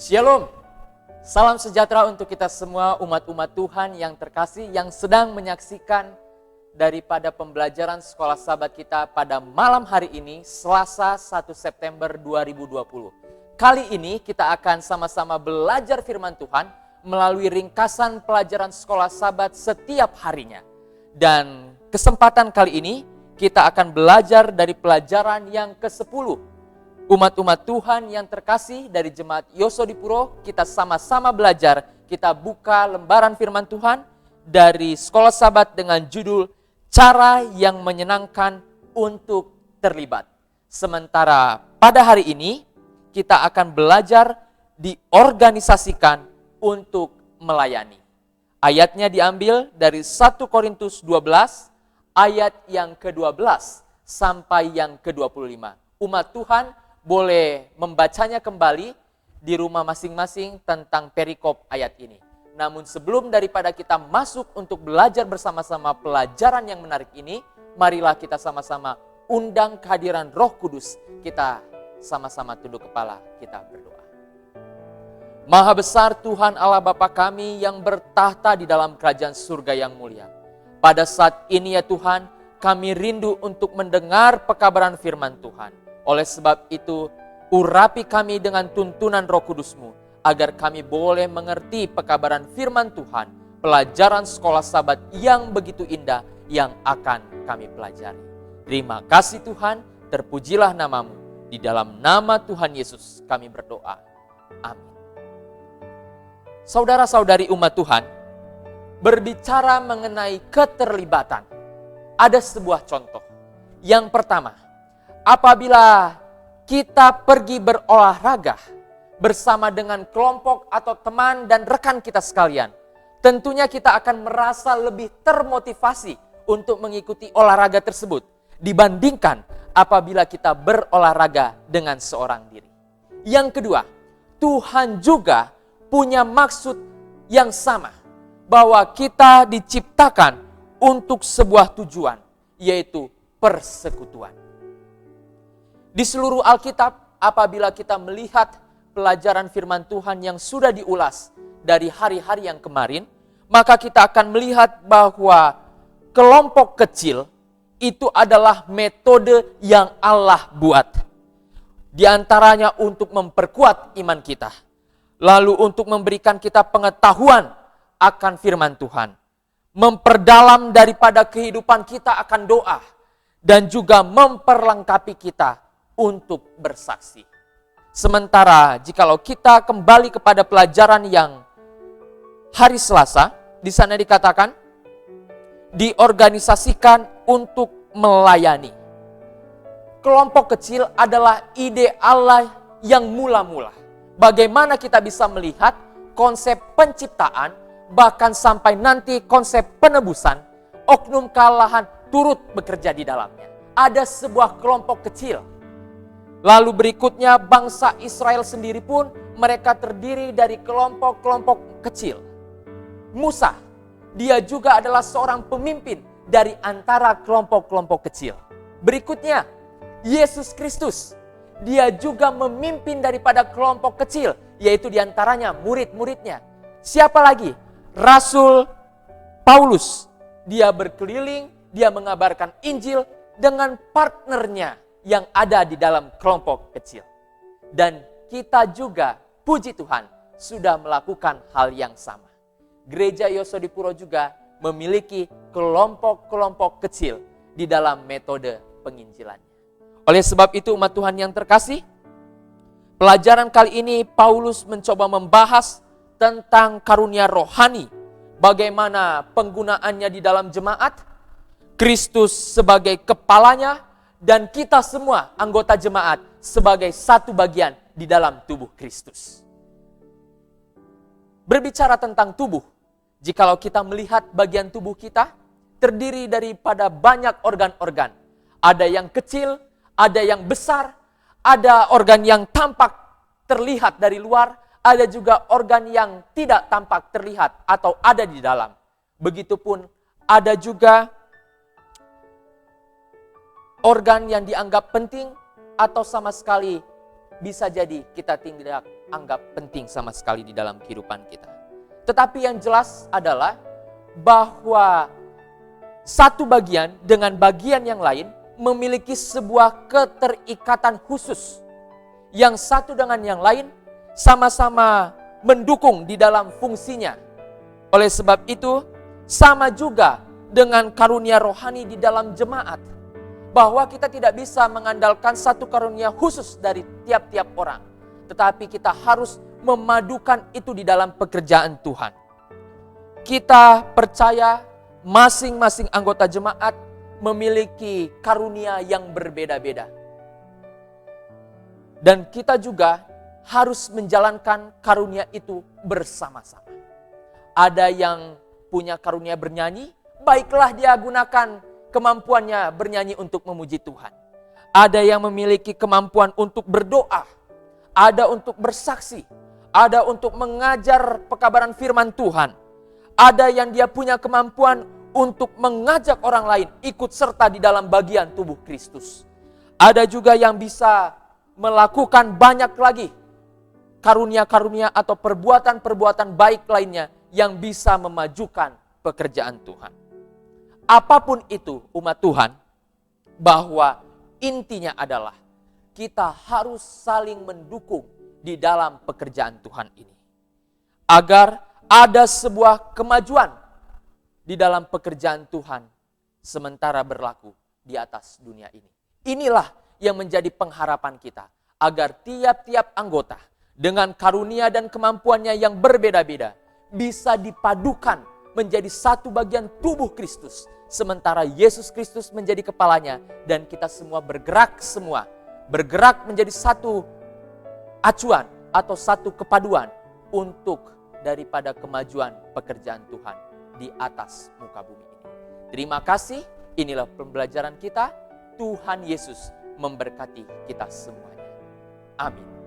Shalom, salam sejahtera untuk kita semua umat-umat Tuhan yang terkasih yang sedang menyaksikan daripada pembelajaran sekolah sahabat kita pada malam hari ini, Selasa 1 September 2020. Kali ini kita akan sama-sama belajar firman Tuhan melalui ringkasan pelajaran sekolah sahabat setiap harinya. Dan kesempatan kali ini kita akan belajar dari pelajaran yang ke-10. Umat-umat Tuhan yang terkasih dari Jemaat Yosodipuro, kita sama-sama belajar, kita buka lembaran firman Tuhan dari sekolah sahabat dengan judul Cara yang Menyenangkan untuk Terlibat. Sementara pada hari ini kita akan belajar diorganisasikan untuk melayani. Ayatnya diambil dari 1 Korintus 12 ayat yang ke-12 sampai yang ke-25. Umat Tuhan boleh membacanya kembali di rumah masing-masing tentang perikop ayat ini. Namun sebelum daripada kita masuk untuk belajar bersama-sama pelajaran yang menarik ini, marilah kita sama-sama undang kehadiran Roh Kudus. Kita sama-sama tunduk kepala, kita berdoa. Maha besar Tuhan Allah Bapa kami yang bertahta di dalam kerajaan surga yang mulia. Pada saat ini ya Tuhan, kami rindu untuk mendengar pekabaran firman Tuhan. Oleh sebab itu, urapi kami dengan tuntunan Roh Kudus-Mu, agar kami boleh mengerti pekabaran firman Tuhan, pelajaran sekolah sahabat yang begitu indah yang akan kami pelajari. Terima kasih Tuhan, terpujilah nama-Mu. Di dalam nama Tuhan Yesus kami berdoa. Amin. Saudara-saudari umat Tuhan, berbicara mengenai keterlibatan, ada sebuah contoh. Yang pertama, apabila kita pergi berolahraga bersama dengan kelompok atau teman dan rekan kita sekalian, tentunya kita akan merasa lebih termotivasi untuk mengikuti olahraga tersebut dibandingkan apabila kita berolahraga dengan seorang diri. Yang kedua, Tuhan juga punya maksud yang sama, bahwa kita diciptakan untuk sebuah tujuan, yaitu persekutuan. Di seluruh Alkitab, apabila kita melihat pelajaran firman Tuhan yang sudah diulas dari hari-hari yang kemarin, maka kita akan melihat bahwa kelompok kecil itu adalah metode yang Allah buat. Di antaranya untuk memperkuat iman kita, lalu untuk memberikan kita pengetahuan akan firman Tuhan, memperdalam daripada kehidupan kita akan doa, dan juga memperlengkapi kita untuk bersaksi. Sementara jikalau kita kembali kepada pelajaran yang hari Selasa, di sana dikatakan diorganisasikan untuk melayani. Kelompok kecil adalah ide Allah yang mula-mula. Bagaimana kita bisa melihat konsep penciptaan, bahkan sampai nanti konsep penebusan, oknum kealahan turut bekerja di dalamnya. Ada sebuah kelompok kecil. Lalu berikutnya bangsa Israel sendiri pun mereka terdiri dari kelompok-kelompok kecil. Musa, dia juga adalah seorang pemimpin dari antara kelompok-kelompok kecil. Berikutnya, Yesus Kristus, dia juga memimpin daripada kelompok kecil, yaitu diantaranya murid-muridnya. Siapa lagi? Rasul Paulus, dia berkeliling, dia mengabarkan Injil dengan partnernya yang ada di dalam kelompok kecil. Dan kita juga, puji Tuhan, sudah melakukan hal yang sama. Gereja Yosodipuro juga memiliki kelompok-kelompok kecil di dalam metode penginjilannya. Oleh sebab itu umat Tuhan yang terkasih, pelajaran kali ini Paulus mencoba membahas tentang karunia rohani, bagaimana penggunaannya di dalam jemaat, Kristus sebagai kepalanya, dan kita semua anggota jemaat sebagai satu bagian di dalam tubuh Kristus. Berbicara tentang tubuh, jikalau kita melihat bagian tubuh kita, terdiri daripada banyak organ-organ. Ada yang kecil, ada yang besar, ada organ yang tampak terlihat dari luar, ada juga organ yang tidak tampak terlihat atau ada di dalam. Begitupun ada juga organ yang dianggap penting atau sama sekali bisa jadi kita tidak anggap penting sama sekali di dalam kehidupan kita. Tetapi yang jelas adalah bahwa satu bagian dengan bagian yang lain memiliki sebuah keterikatan khusus. Yang satu dengan yang lain sama-sama mendukung di dalam fungsinya. Oleh sebab itu, sama juga dengan karunia rohani di dalam jemaat. Bahwa kita tidak bisa mengandalkan satu karunia khusus dari tiap-tiap orang. Tetapi kita harus memadukan itu di dalam pekerjaan Tuhan. Kita percaya masing-masing anggota jemaat memiliki karunia yang berbeda-beda. Dan kita juga harus menjalankan karunia itu bersama-sama. Ada yang punya karunia bernyanyi, baiklah dia gunakan kemampuannya bernyanyi untuk memuji Tuhan. Ada yang memiliki kemampuan untuk berdoa, ada untuk bersaksi, ada untuk mengajar pekabaran firman Tuhan. Ada yang dia punya kemampuan untuk mengajak orang lain ikut serta di dalam bagian tubuh Kristus. Ada juga yang bisa melakukan banyak lagi karunia-karunia atau perbuatan-perbuatan baik lainnya yang bisa memajukan pekerjaan Tuhan. Apapun itu umat Tuhan, bahwa intinya adalah kita harus saling mendukung di dalam pekerjaan Tuhan ini. Agar ada sebuah kemajuan di dalam pekerjaan Tuhan sementara berlaku di atas dunia ini. Inilah yang menjadi pengharapan kita, agar tiap-tiap anggota dengan karunia dan kemampuannya yang berbeda-beda bisa dipadukan menjadi satu bagian tubuh Kristus, sementara Yesus Kristus menjadi kepalanya dan kita semua bergerak menjadi satu acuan atau satu kepaduan untuk daripada kemajuan pekerjaan Tuhan di atas muka bumi ini. Terima kasih, inilah pembelajaran kita. Tuhan Yesus memberkati kita semuanya. Amin.